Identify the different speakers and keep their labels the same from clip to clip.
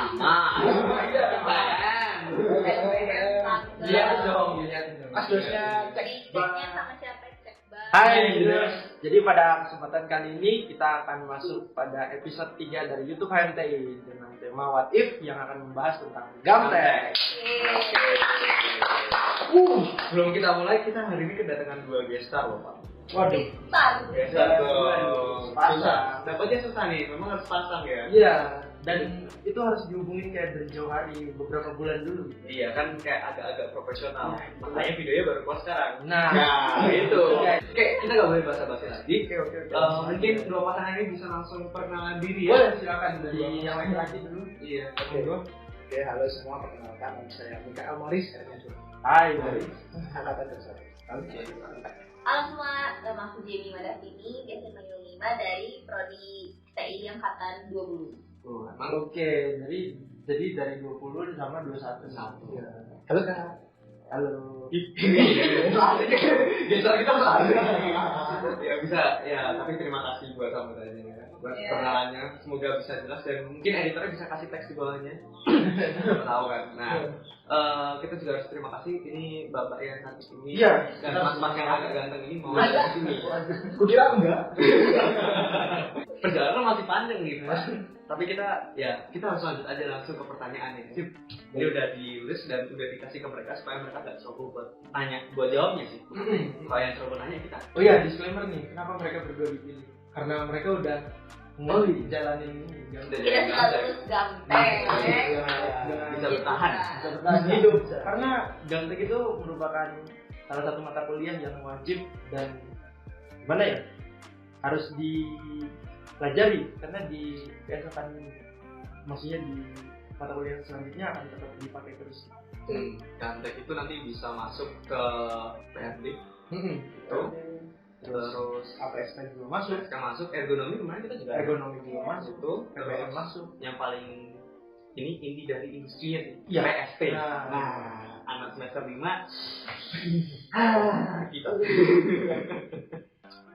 Speaker 1: sama.
Speaker 2: Iya dong, Mas dosnya cek
Speaker 3: Ceknya sama siapa? Cek bank.
Speaker 2: Hai Dos. Jadi pada kesempatan kali ini kita akan masuk pada episode 3 dari YouTube HMTI dengan tema What If yang akan membahas tentang Gamtek.
Speaker 1: Sebelum kita mulai, kita hari ini kedatangan 2 gestar loh Pak.
Speaker 2: Waduh.
Speaker 1: Gestar
Speaker 2: Pasang.
Speaker 1: Dapatnya susah nih, memang harus pasang ya.
Speaker 2: Iya. Dan itu harus dihubungin kayak dari jauh hari beberapa bulan dulu.
Speaker 1: Iya kan kayak agak-agak profesional. Makanya videonya baru keluar sekarang.
Speaker 2: Nah,
Speaker 1: itu. Oke, kita nggak boleh basa-basi lagi.
Speaker 2: Oke.
Speaker 1: Mungkin dua pasangan ini bisa langsung perkenalan diri ya.
Speaker 2: Boleh silakan dari yang laki-laki dulu.
Speaker 1: Iya.
Speaker 4: Oke, halo semua, perkenalkan nama saya Mikael Morris,
Speaker 2: Hai Morris.
Speaker 4: angkatan dasar.
Speaker 3: Halo semua, nama aku Jamie Madafini, biasa panggil Lima dari Prodi TI Angkatan 20.
Speaker 2: Oke, jadi dari 20 sama 21.
Speaker 4: Ya. Halo Kak.
Speaker 2: Halo.
Speaker 1: Gestar kita besar. Ya bisa, ya tapi terima kasih buat sambutannya ya. Buat perkenalannya, semoga bisa jelas dan mungkin editornya bisa kasih teks di bawahnya. Siapa tahu kan. Nah, kita juga harus terima kasih ini Bapak yang cantik ini dan mas-mas yang agak ganteng ini mau di sini.
Speaker 4: Kukira enggak.
Speaker 1: Perjalanan masih panjang nih, Mas. Tapi kita harus lanjut aja langsung ke pertanyaannya. Sip. Ini udah ditulis dan udah dikasih ke mereka supaya mereka nggak coba buat tanya, buat jawabnya sih. Kalau yang coba nanya kita.
Speaker 2: Oh iya, disclaimer nih, kenapa mereka berdua dipilih? Karena mereka udah jalanin ini.
Speaker 3: Kita suka lulus Gamtek.
Speaker 1: Bisa bertahan.
Speaker 2: Hidup. Karena Gamtek itu merupakan salah satu mata kuliah yang wajib dan gimana ya? Harus dipelajari karena di keesokan maksudnya di mata kuliah selanjutnya akan tetap dipakai terus.
Speaker 1: Gamtek itu nanti bisa masuk ke PRD. Itu. Terus
Speaker 2: APSK juga masuk.
Speaker 1: Sekarang masuk ergonomi kemarin kita juga
Speaker 2: Ergonomi juga masuk.
Speaker 1: Itu
Speaker 2: PBM masuk.
Speaker 1: Yang paling ini inti dari industrinya sih.
Speaker 2: Iya.
Speaker 1: PSP.
Speaker 2: Nah,
Speaker 1: anak semester 5 gitu.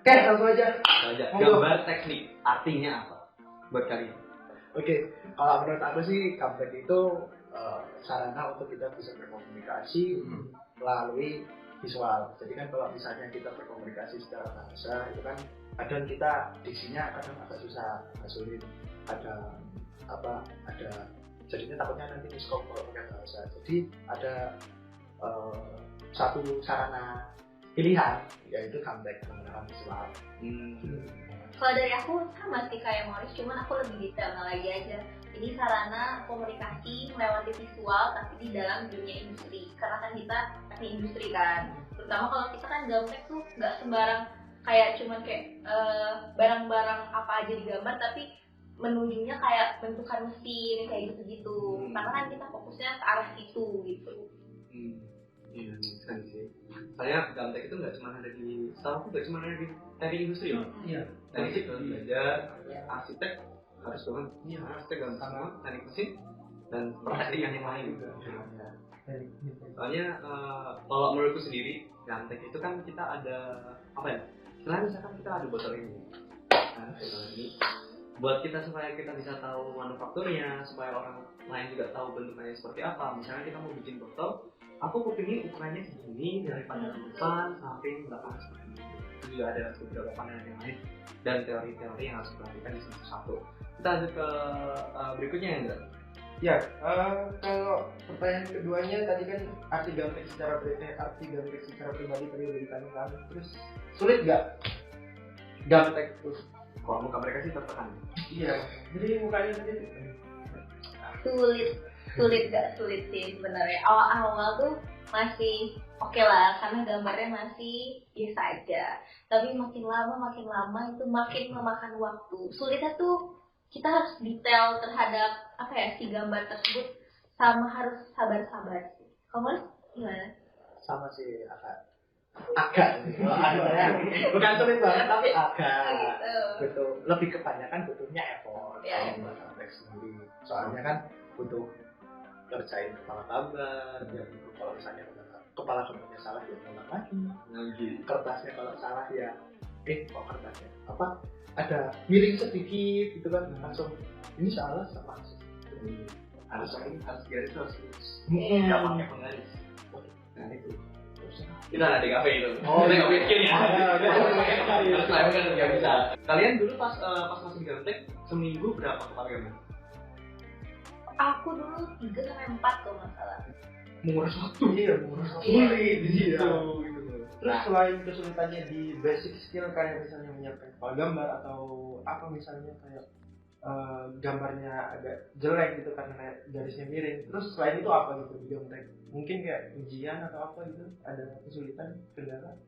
Speaker 2: Oke, langsung aja.
Speaker 1: Gambar teknik artinya apa buat kalian?
Speaker 4: Oke, kalau menurut aku sih Gamtek itu sarana untuk kita bisa berkomunikasi melalui visual. Jadi kan kalau misalnya kita berkomunikasi secara bahasa itu kan kadang kita diksinya kadang agak susah, agak sulit. Ada jadinya takutnya nanti miskom kalau pakai bahasa. Jadi ada satu sarana pilihan yaitu Gamtek menggunakan visual.
Speaker 3: Kalau dari aku sama sih kayak Morris, cuman aku lebih detail lagi aja. Ini sarana komunikasi melewati visual tapi di dalam dunia industri. Karena kan kita teknik industri kan. Terutama kalau kita kan Gamtek tuh nggak sembarang kayak cuman kayak barang-barang apa aja digambar, tapi menunjuknya kayak bentukan mesin kayak gitu-gitu. Karena kan kita fokusnya ke arah situ gitu.
Speaker 1: Iya, keren sih. Saya Gamtek itu nggak cuma ada di teknik industri loh.
Speaker 2: Iya.
Speaker 1: Teknik sipil belajar, arsitek harus banget. Iya, arsitek dan sama teknik mesin dan praktek yang lain juga. Soalnya kalau menurutku sendiri Gamtek itu kan kita ada apa ya? Selain misalkan kita ada botol ini, buat kita supaya kita bisa tahu manufakturnya, supaya orang lain juga tahu bentuknya seperti apa. Misalnya kita mau bikin botol, aku kepingin ukurannya segini dari pandangan depan, samping, belakang seperti ini. Itu juga ada beberapa pandangan yang lain dan teori-teori yang harus diperhatikan di satu. Kita lanjut ke berikutnya ya, Indra.
Speaker 2: Ya, kalau pertanyaan keduanya tadi kan arti Gamtek secara pribadi tadi udah ditanyakan. Terus sulit nggak Gamtek terus?
Speaker 1: Kok muka mereka sih tertekan?
Speaker 2: Iya, jadi mukanya sendiri.
Speaker 3: Sulit gak sulit sih sebenarnya. Awal-awal tuh masih oke lah karena gambarnya masih biasa aja. Tapi makin lama itu makin memakan waktu. Sulitnya tuh kita harus detail terhadap si gambar tersebut, sama harus sabar-sabar sih. Kamu gimana?
Speaker 4: Sama sih agak bukan sulit banget tapi agak betul, lebih kebanyakan butuhnya effort kalau buat Gamtek sendiri. Soalnya kan butuh kerjain kepala gambar, kalau misalnya kepala gambarnya salah ya ngulang lagi. Kertasnya kalau salah ya kertasnya ada miring sedikit gitu kan langsung ini salah sama
Speaker 1: harus garis harus lurus, nggak pakai penggaris. Nah itu kita ada di kafe itu. Kita nggak bikin ya. Harus live kan nggak bisa. Kalian dulu pas masih di Gamtek seminggu berapa kepala gambar?
Speaker 3: Aku dulu 3-4 kalau nggak salah.
Speaker 1: Menguras waktu.
Speaker 2: Iya, menguras waktu.
Speaker 1: Sulit di situ.
Speaker 2: Terus selain kesulitannya di basic skill kayak misalnya menyiapkan kepala gambar atau apa misalnya kayak gambarnya agak jelek gitu karena garisnya miring. Terus selain itu apa gitu di Gamtek? Mungkin kayak ujian atau apa gitu? Ada kesulitan, kendala?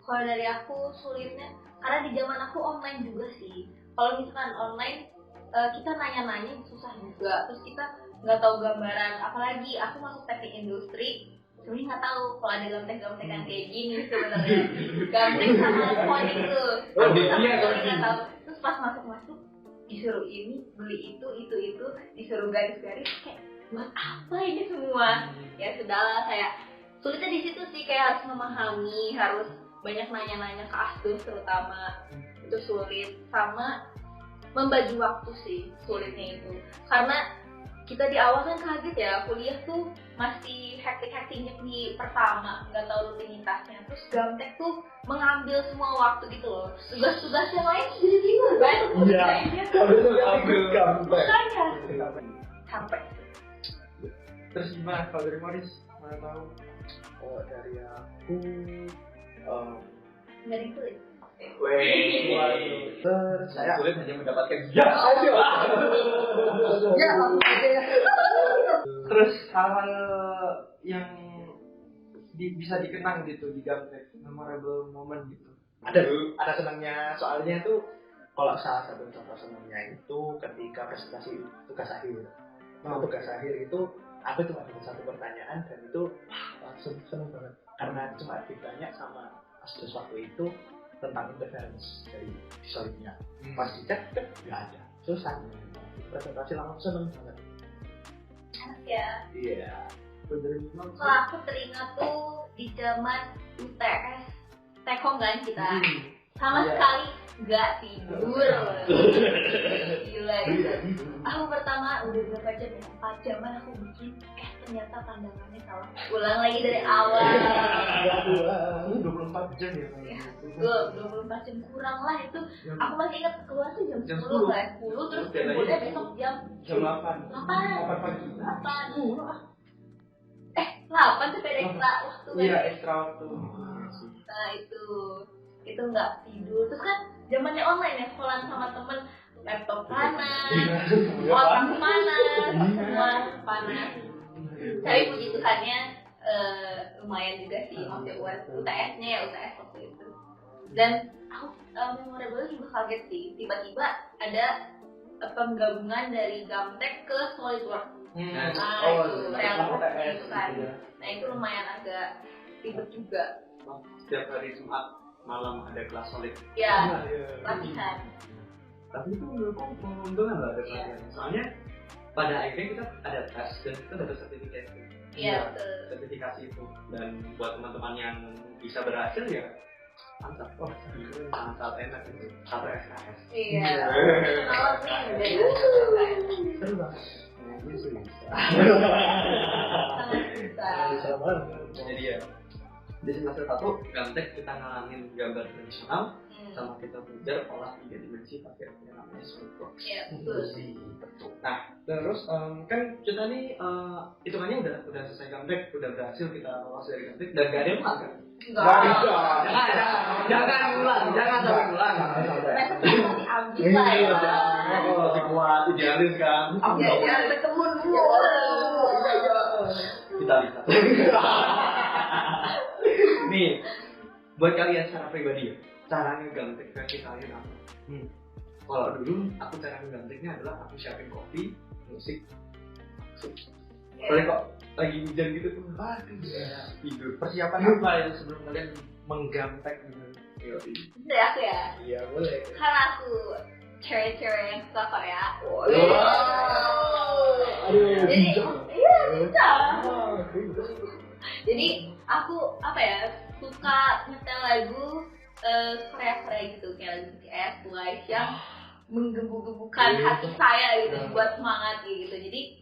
Speaker 3: Kalau dari aku sulitnya karena di zaman aku online juga sih. Kalau misalkan online kita nanya-nanya susah juga. Terus kita nggak tahu gambaran. Apalagi aku masuk teknik industri, sebenarnya nggak tahu kalau ada gamtek-gamtekan kayak gini sebenarnya. Gamtek sama coding tuh. Aku sama sekali nggak tahu. Terus pas masuk disuruh ini beli itu disuruh garis-garis kayak buat apa ini semua. Ya sudahlah, kayak sulitnya di situ sih, kayak harus memahami, harus banyak nanya-nanya ke asdos terutama. Itu sulit. Sama membagi waktu sih sulitnya itu, karena kita di awal kan kaget ya, kuliah tuh masih hektik-hektiknya di pertama, nggak tahu rutinitasnya. Terus Gamtek tuh mengambil semua waktu gitu loh, tugas-tugas yang lain jadi bingung kan.
Speaker 4: Iya, ambil Gamtek.
Speaker 3: Makanya sampai.
Speaker 2: Terus gimana kalau dari Morris? Mana tahu?
Speaker 4: Oh, dari aku
Speaker 3: Nggak dikulit.
Speaker 4: terus saya
Speaker 1: Sulit hanya mendapatkan
Speaker 4: ya langsung aja ya.
Speaker 2: Terus hal-hal yang bisa dikenang gitu di Gamtek, memorable moment gitu.
Speaker 4: Ada senangnya, soalnya tuh kalau salah satu contoh senangnya itu ketika presentasi tugas akhir. Tugas akhir itu aku cuma ada satu pertanyaan dan itu langsung seneng banget karena cuma ditanya sama asdos waktu itu tentang interference dari visualnya. Pas dicek nggak ada, susah. Presentasi langsung seneng banget.
Speaker 3: Enak ya.
Speaker 4: Iya.
Speaker 3: Kalau aku teringat tuh di zaman UTS Tekom kan kita, sama sekali nggak tidur. Gila gitu. Aku pertama udah berapa jam ya? 4 jaman aku bikin, ternyata pandangannya salah. Ulang lagi dari awal.
Speaker 2: Ini 24 jam ya?
Speaker 3: Gue 24 jam kurang lah itu. Aku masih ingat keluar tuh jam 10 kan? 10 terus kumpulnya besok jam
Speaker 2: 8 pagi.
Speaker 3: 8 tuh beda ekstra waktu kan?
Speaker 2: Iya, ekstra waktu.
Speaker 3: Nah itu nggak tidur. Terus kan zamannya online ya, sekolah sama temen, laptop panas, otak panas, semua panas. Tapi puji Tuhannya lumayan juga sih waktu buat UTS-nya ya, UTS waktu itu. Dan aku memorable juga kaget sih, tiba-tiba ada penggabungan dari Gamtek ke SolidWorks. Itu realisasi itu kan. Nah itu lumayan agak ribet juga.
Speaker 1: Setiap hari Jumat malam ada kelas solid.
Speaker 3: Ya, latihan.
Speaker 1: Tapi itu menurutku menguntungkan lah ada pelatihan. Soalnya pada akhirnya kita ada tes dan kita dapat sertifikasi.
Speaker 3: Iya, betul.
Speaker 1: Sertifikasi itu, dan buat teman-teman yang bisa berhasil ya mantap. Oh, sangat enak itu. Satu SKS.
Speaker 3: Iya.
Speaker 4: Seru banget. Bisa.
Speaker 3: Sangat susah.
Speaker 1: Jadi ya di semester 1 Gamtek kita ngalamin gambar tradisional, sama kita belajar olah 3 dimensi pakai yang namanya SolidWorks.
Speaker 3: Iya, betul.
Speaker 1: Nah, terus kan kita nih hitungannya udah selesai Gamtek, udah berhasil kita lolos dari Gamtek dan gak ada yang pulang kan? Jangan ulang.
Speaker 3: Besok kita diambil lah ya.
Speaker 1: Masih kuat, idealis kan?
Speaker 3: Jangan ketemu dulu.
Speaker 1: Kita bisa. Nih, buat kalian secara pribadi ya, cara ngegamtek versi kalian apa? Kalau dulu aku cara ngegamteknya adalah aku siapin kopi, musik, boleh kok lagi hujan gitu tuh, tidur.
Speaker 2: Persiapan apa ya sebelum kalian menggamtek gitu?
Speaker 3: Dari aku ya,
Speaker 4: Iya boleh.
Speaker 3: karena aku cewek-cewek yang suka Korea. Jadi, iya bisa. Jadi aku suka nyetel lagu Korea gitu, kayak lagu BTS, Twice yang menggebu-gebukan hati saya gitu, buat semangat gitu. Jadi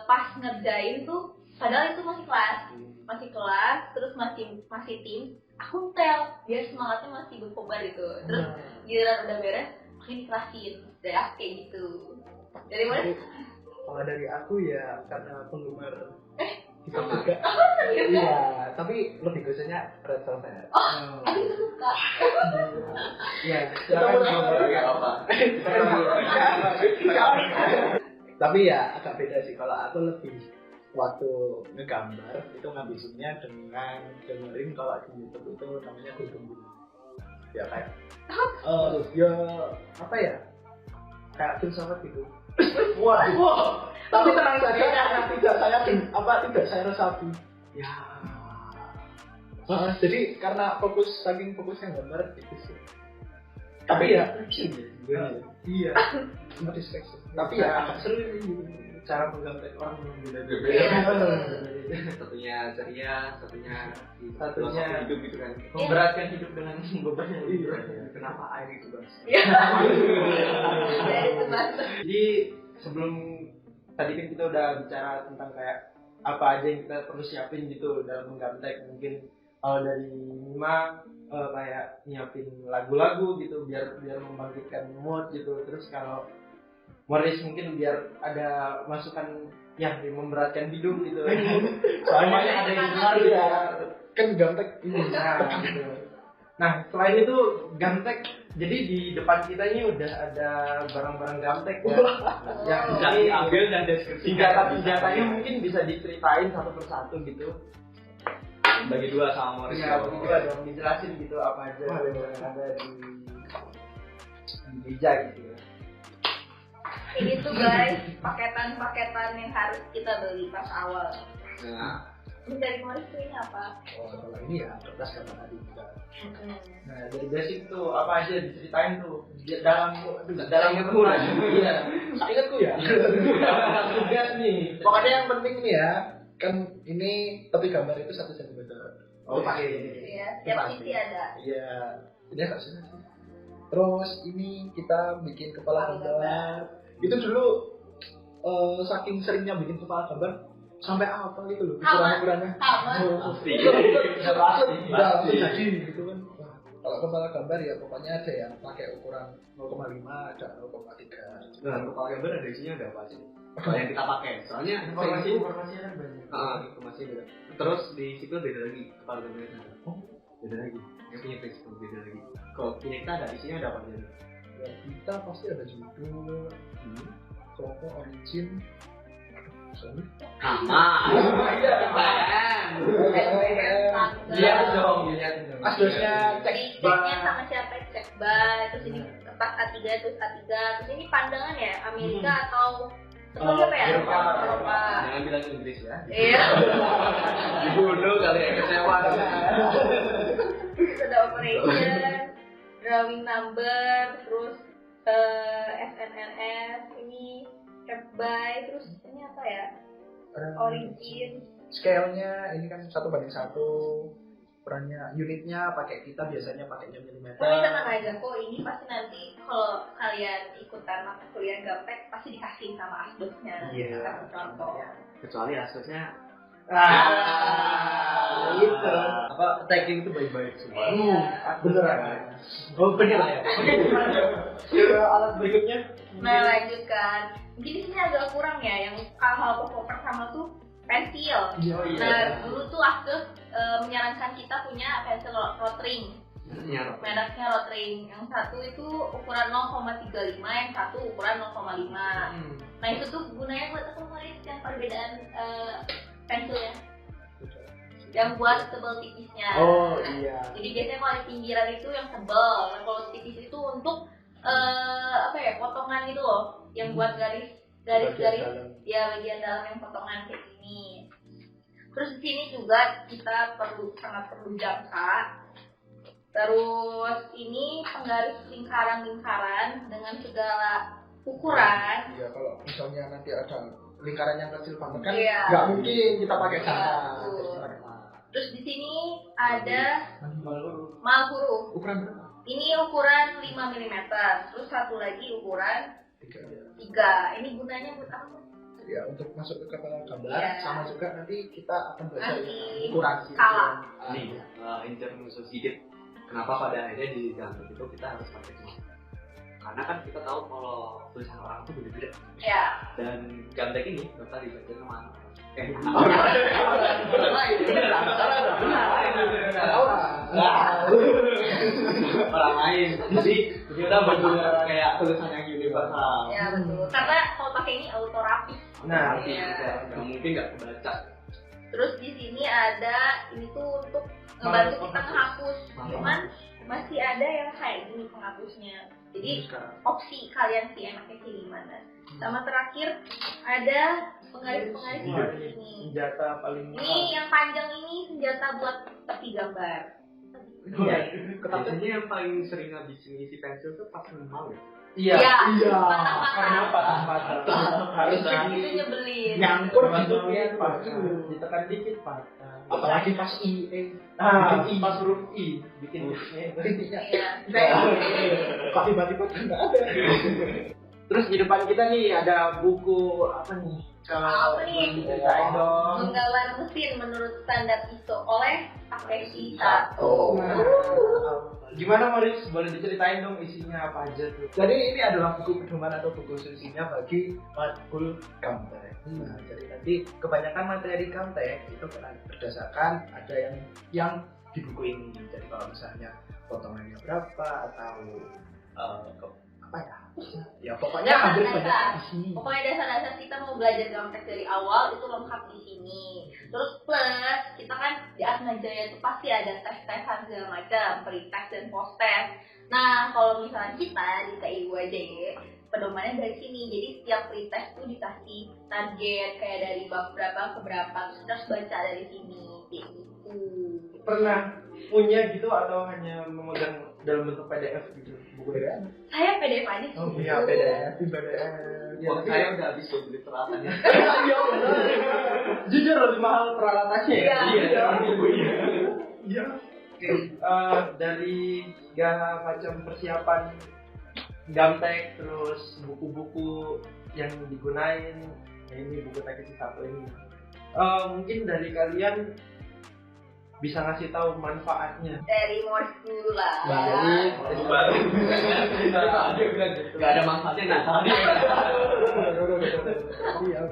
Speaker 3: pas ngerjain tuh padahal itu masih kelas terus masih tim, aku tel biar semangatnya masih berkobar gitu. Terus giliran udah beres makin dikerasin dari aku kayak gitu. Dari mana?
Speaker 4: Kalau dari aku ya karena penggemar kita juga.
Speaker 3: Serius ya?
Speaker 4: Iya, tapi lebih biasanya Red Velvet.
Speaker 3: Aku itu suka.
Speaker 2: Iya, silakan
Speaker 1: apa?
Speaker 4: Tapi ya agak beda sih, kalau aku lebih waktu ngegambar itu ngabisinnya dengan dengerin kalau di YouTube itu namanya Gunung Gunung. Ya kayak ya apa ya? Kayak filsafat gitu. Wah. Tapi tenang saja karena tidak saya resapi. Ya. Jadi karena saking fokusnya gambar itu sih. Tapi ya iya. Sempat distraksi. Tapi ya agak seru gitu. Cara menggambar orang yang beda-beda.
Speaker 1: Satunya ceria, satunya hidup gitu kan.
Speaker 2: Memberatkan hidup dengan beban yang lebih berat.
Speaker 1: Kenapa air itu bas?
Speaker 2: Jadi sebelum tadi kan kita udah bicara tentang kayak apa aja yang kita perlu siapin gitu dalam menggamtek. Mungkin kalau dari Mima kayak nyiapin lagu-lagu gitu biar membangkitkan mood gitu. Terus kalau Morris mungkin biar ada masukan yang memberatkan hidup gitu. Soalnya ada yang dengar ya
Speaker 4: kan gamtek ini.
Speaker 2: Nah selain itu gamtek, jadi di depan kita ini udah ada barang-barang gamtek ya. Yang bisa diambil dan deskripsikan. Senjatanya mungkin bisa diceritain satu persatu gitu.
Speaker 1: Bagi dua sama Morris.
Speaker 2: Iya, bagi dua dong, dijelasin gitu apa aja yang ada di meja gitu ya.
Speaker 3: Ini tuh guys, paketan-paketan yang harus kita beli pas awal.
Speaker 1: Nah,
Speaker 3: Ini dari Morris tuh ini apa?
Speaker 4: Kalau ini ya kertas gambar tadi juga.
Speaker 2: Nah dari basic tuh apa aja diceritain tuh dalam kemudian. Iya.
Speaker 4: Ingatku ya.
Speaker 2: Tugas nih.
Speaker 4: Pokoknya yang penting nih ya, kan ini tepi gambar itu 1 cm.
Speaker 2: Oh pakai
Speaker 3: Iya, tiap sisi ada.
Speaker 4: Iya, ini agak susah sih. Terus ini kita bikin kepala gambar. Itu dulu saking seringnya bikin kepala gambar sampai apa gitu loh ukuran-ukurannya. Udah jadi gitu kan. Wah, kalau kepala gambar ya pokoknya ada yang pakai ukuran 0,5 ada 0,3.
Speaker 1: Nah, kepala gambar ada isinya ada apa sih? Yang kita pakai. Soalnya
Speaker 2: informasinya kan banyak.
Speaker 1: informasi beda. Terus di situ beda lagi kepala gambarnya ada. Beda lagi. Yang punya prinsip beda lagi. Kalau punya kita ada isinya ada apa aja?
Speaker 4: Ya, kita pasti ada judul, toko origin,
Speaker 1: Nama.
Speaker 2: Iya dong.
Speaker 4: Asdosnya
Speaker 3: Jadi ceknya sama siapa? Cek by, terus ini kertas A3, terus ini pandangan ya Amerika atau apa ya?
Speaker 2: Eropa.
Speaker 1: Jangan bilang Inggris ya.
Speaker 3: Iya.
Speaker 1: Dibunuh kali ya, kecewa.
Speaker 3: Terus ada operation, drawing number, terus SNLS, ini check by, terus ini apa ya? Origin.
Speaker 4: Scale-nya ini kan 1:1. Ukurannya unitnya pakai kita biasanya pakainya milimeter.
Speaker 3: Tapi tenang aja kok, ini pasti nanti kalau kalian ikutan mata kuliah gamtek pasti dikasih sama asdosnya.
Speaker 4: Iya.
Speaker 3: Kasih contoh.
Speaker 1: Kecuali asesnya
Speaker 2: Gitu. Apa tagging itu baik-baik semua.
Speaker 4: Beneran.
Speaker 2: Oh bener ya. Alat berikutnya.
Speaker 3: Nah lanjutkan. Mungkin di sini agak kurang ya, yang hal pokok pertama tuh pensil. Nah dulu tuh Asdos menyarankan kita punya pensil rotring. Mereknya rotring. Yang satu itu ukuran 0,35, yang satu ukuran 0,5. Nah itu tuh gunanya buat apa Morris? Yang perbedaan pensilnya? Yang buat tebal tipisnya.
Speaker 4: Oh iya.
Speaker 3: Jadi biasanya kalau di pinggiran itu yang tebal, kalau tipis itu untuk apa ya, potongan gitu loh, yang buat garis ya bagian dalam yang potongan kayak gini. Terus di sini juga kita sangat perlu jangka. Terus ini penggaris lingkaran-lingkaran dengan segala ukuran.
Speaker 4: Iya, kalau misalnya nanti ada lingkaran yang kecil banget kan
Speaker 3: Iya.
Speaker 4: nggak mungkin kita pakai jangka.
Speaker 3: Terus di sini ada
Speaker 2: Malu.
Speaker 3: malhuruf.
Speaker 4: Ukuran berapa?
Speaker 3: Ini ukuran 5 mm. Terus satu lagi ukuran 3. Ini gunanya buat apa?
Speaker 4: ya untuk masuk ke kepala gambar sama juga nanti kita akan belajar
Speaker 3: Nanti
Speaker 4: kurasi
Speaker 3: skala.
Speaker 1: Nih, intermezzo sedikit. Kenapa pada akhirnya di gambar itu kita harus pakai semua? Karena kan kita tahu kalau tulisan orang itu beda-beda.
Speaker 3: Ya.
Speaker 1: Dan gambar ini bakal dibaca sama anak. Orang lain. Jadi kita benar kayak tulisan yang universal.
Speaker 3: Ya betul. Karena kalau pakai ini auto rapi.
Speaker 2: Nah,
Speaker 1: nggak mungkin nggak kebaca.
Speaker 3: Terus di sini ada ini tuh untuk ngebantu kita menghapus. Cuman masih ada yang kayak gini penghapusnya. Jadi opsi kalian sih enaknya pilih mana. Sama terakhir ada penggaris-penggaris seperti ini.
Speaker 2: Senjata paling
Speaker 3: Ini yang panjang ini senjata buat tepi gambar.
Speaker 2: Iya.
Speaker 1: Biasanya yang paling sering ngabisin isi pensil tuh pas mau ya.
Speaker 2: Iya.
Speaker 3: Patah-patah.
Speaker 2: Karena patah-patah harus
Speaker 3: Itu nyebelin.
Speaker 4: nyangkut gitu
Speaker 2: ya, ditekan dikit patah.
Speaker 4: apalagi pas IE
Speaker 2: Pas huruf I bikin titiknya.
Speaker 3: Iya.
Speaker 4: kok tiba-tiba nggak ada.
Speaker 2: Terus di depan kita nih ada buku apa nih?
Speaker 3: Apa nih?
Speaker 2: Ceritain dong.
Speaker 3: Menggambar mesin menurut standar ISO oleh Apeksi 1.
Speaker 2: Gimana Moris? Boleh diceritain dong isinya apa aja tuh?
Speaker 4: Jadi ini adalah buku pedoman atau buku solusinya bagi matkul Gamtek. Nah, jadi nanti kebanyakan materi Gamtek itu berdasarkan ada yang di buku ini. Jadi kalau misalnya potongannya berapa atau apa ya? Ya pokoknya hampir banyak di sini.
Speaker 3: Pokoknya dasar-dasar kita mau belajar Gamtek dari awal itu lengkap di sini. Terus plus kita kan di Atmajaya itu pasti ada tes-tesan segala macam, pre-test dan post-test. Nah kalau misalnya kita di TIUAJ pedomannya dari sini, jadi setiap pre-test tuh dikasih target kayak dari bab berapa ke berapa, terus kita harus baca dari sini kayak gitu.
Speaker 2: Pernah punya gitu atau hanya memegang dalam bentuk PDF gitu buku
Speaker 4: Ya.
Speaker 3: Saya PDF aja sih.
Speaker 4: Oh iya PDF.
Speaker 2: Ya,
Speaker 1: Tapi saya udah habis buat beli peralatannya.
Speaker 2: Iya benar. Jujur lebih mahal peralatannya ya.
Speaker 3: Iya.
Speaker 4: Iya.
Speaker 2: Dari segala macam persiapan Gamtek, terus buku-buku yang digunain, ya ini buku teknik satu ini. Mungkin dari kalian bisa ngasih tahu manfaatnya.
Speaker 3: Dari Morse dulu lah.
Speaker 1: Nggak ada manfaatnya nah.
Speaker 4: Iya.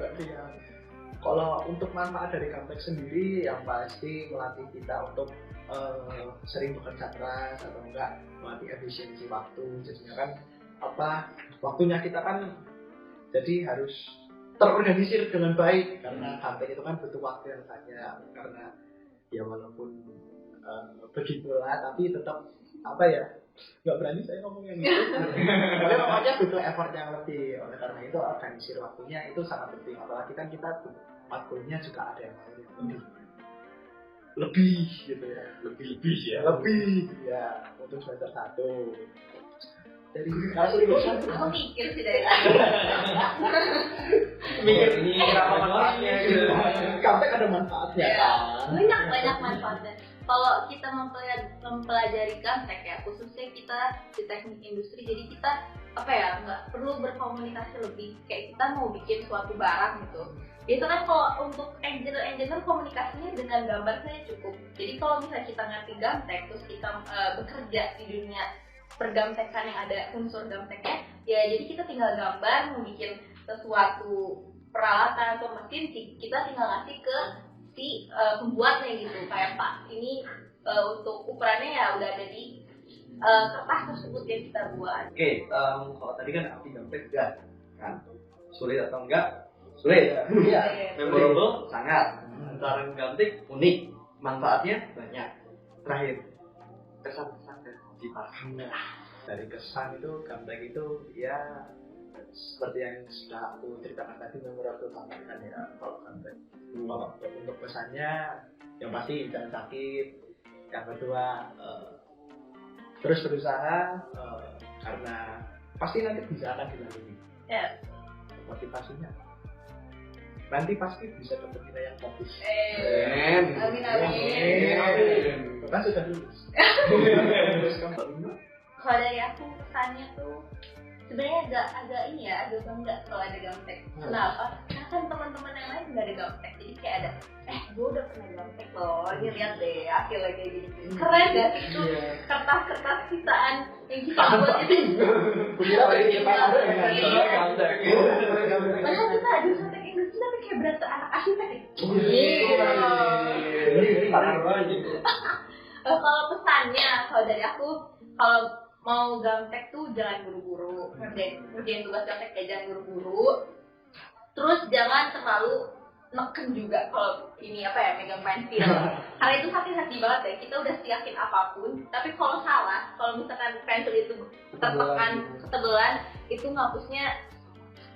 Speaker 4: Kalau untuk manfaat dari Gamtek sendiri yang pasti melatih kita untuk sering bekerja keras atau enggak melatih efisiensi waktu. Jadinya kan waktunya kita kan jadi harus terorganisir dengan baik karena Gamtek itu kan butuh waktu yang banyak karena ya walaupun begitulah tapi tetap nggak berani saya ngomong yang gitu. Tapi pokoknya butuh effort yang lebih. Oleh karena itu organisir waktunya itu sangat penting. Apalagi kan kita matkulnya juga ada yang lebih gitu ya. Lebih ya untuk semester 1. Dari
Speaker 3: Aku mikir sih dari tadi.
Speaker 2: Mikir apa manfaatnya gitu.
Speaker 4: Gamtek ada manfaatnya kan.
Speaker 3: Banyak manfaatnya. Kalau kita mempelajari Gamtek ya, khususnya kita di teknik industri, jadi kita nggak perlu berkomunikasi lebih. Kayak kita mau bikin suatu barang gitu. Biasanya kan kalau untuk engineer komunikasinya dengan gambar saja cukup. Jadi kalau misalnya kita ngerti Gamtek, terus kita bekerja di dunia pergamtekan yang ada unsur gamteknya, ya jadi kita tinggal gambar, mau bikin sesuatu peralatan atau mesin, kita tinggal ngasih ke si pembuatnya gitu, kayak Pak ini untuk ukurannya ya udah ada di kertas tersebut yang kita buat.
Speaker 1: Oke, kalau tadi kan api Gamtek enggak kan sulit atau enggak? Sulit.
Speaker 3: Iya.
Speaker 1: Memorable sangat. Cara Gamtek unik, manfaatnya banyak. Terakhir, kesan-kesan dan motivasi.
Speaker 4: Dari kesan itu Gamtek itu ya seperti yang sudah aku ceritakan tadi memorable banget kan ya kalau Gamtek. Kalau untuk pesannya yang pasti jangan sakit. Yang kedua terus berusaha karena pasti nanti bisa akan dilalui.
Speaker 3: Ya.
Speaker 4: Motivasinya nanti pasti bisa dapat nilai yang bagus.
Speaker 3: Amin.
Speaker 4: Kan sudah lulus.
Speaker 3: Kalau dari aku kesannya tuh sebenarnya agak ini ya, agak bangga kalau ada Gamtek. Kenapa? Karena kan teman-teman yang lain nggak ada Gamtek, jadi kayak ada, gue udah pernah Gamtek loh, ini lihat deh hasilnya kayak gini. Keren gak sih itu kertas-kertas sisaan yang kita buat itu? Padahal kita ada Gamtek Indonesia tapi kayak berasa anak arsitek. Kalau pesannya, kalau dari aku, kalau mau Gamtek tuh jangan buru-buru, ngerjain tugas Gamtek kayak jangan buru-buru. Terus jangan terlalu neken juga kalau ini megang pensil. Karena itu hati-hati banget deh. Kita udah siapin apapun, tapi kalau salah, kalau misalkan pensil itu tertekan ketebelan, itu ngapusnya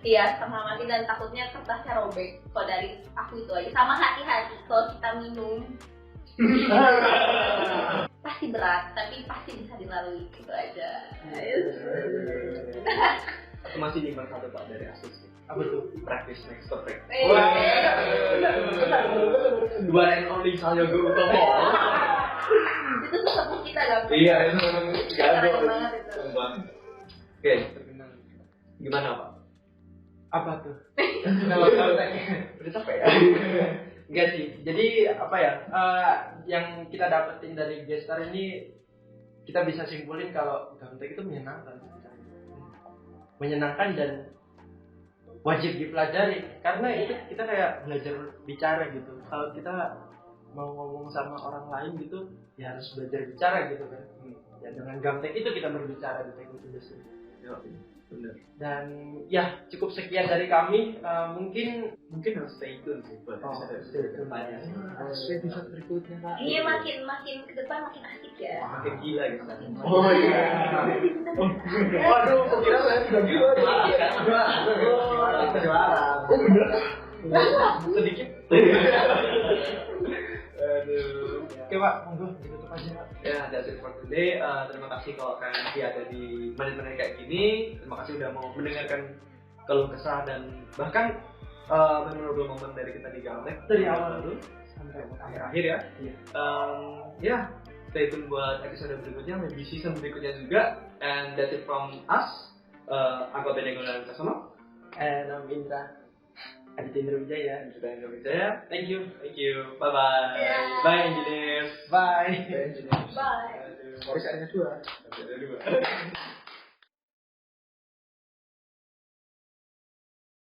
Speaker 3: ya setengah mati dan takutnya kertasnya robek. Kalau dari aku itu aja. Sama hati-hati kalau kita minum. Pasti berat, tapi pasti bisa dilalui, gitu aja.
Speaker 1: Aku masih nyimpan satu Pak dari Asus.
Speaker 2: Apa tuh?
Speaker 1: Practice makes perfect.
Speaker 4: Benar.
Speaker 1: One and only Salyo Guru Utomo.
Speaker 3: Itu sesuatu kita gak?
Speaker 1: Iya, itu memang gagal.
Speaker 3: Banget itu.
Speaker 1: Oke, gimana Pak?
Speaker 2: Apa tuh? Kalau
Speaker 1: Udah capek ya?
Speaker 2: Enggak sih. Jadi yang kita dapetin dari gestar ini, kita bisa simpulin kalau Gamtek itu menyenangkan. Menyenangkan dan wajib dipelajari, karena itu kita kayak belajar bicara gitu. Kalau kita mau ngomong sama orang lain gitu, ya harus belajar bicara gitu kan. Ya dengan Gamtek itu kita berbicara di teknik industri.
Speaker 1: Ya, benar.
Speaker 2: Dan ya cukup sekian dari kami. Mungkin
Speaker 1: Harus stay tune sih buat episode depannya.
Speaker 4: Episode berikutnya Kak.
Speaker 3: Iya makin ke depan makin asik ya.
Speaker 1: Makin gila gitu.
Speaker 4: Oh iya. Waduh, kira saya sudah gila. Juara. Oh bener.
Speaker 1: Sedikit. Aduh.
Speaker 2: oke Pak, monggo ditutup aja Pak.
Speaker 1: Ya, that's it for today. Terima kasih kalau kalian masih ada di menit-menit kayak gini. Terima kasih udah mau mendengarkan keluh kesah dan bahkan memorable moment dari kita di Gamtek
Speaker 2: Dari awal dulu sampai
Speaker 1: akhir-akhir ya. Ya, stay tune buat episode berikutnya, maybe season berikutnya juga. And that's it from us. Aku Benegol dan Kasono.
Speaker 2: And I'm Indra. Aditya Indra Wijaya.
Speaker 1: Thank you. Bye bye.
Speaker 3: Yeah.
Speaker 1: Bye engineers.
Speaker 2: Bye.
Speaker 3: Bye.
Speaker 4: Harus ada dua.
Speaker 1: Ada dua.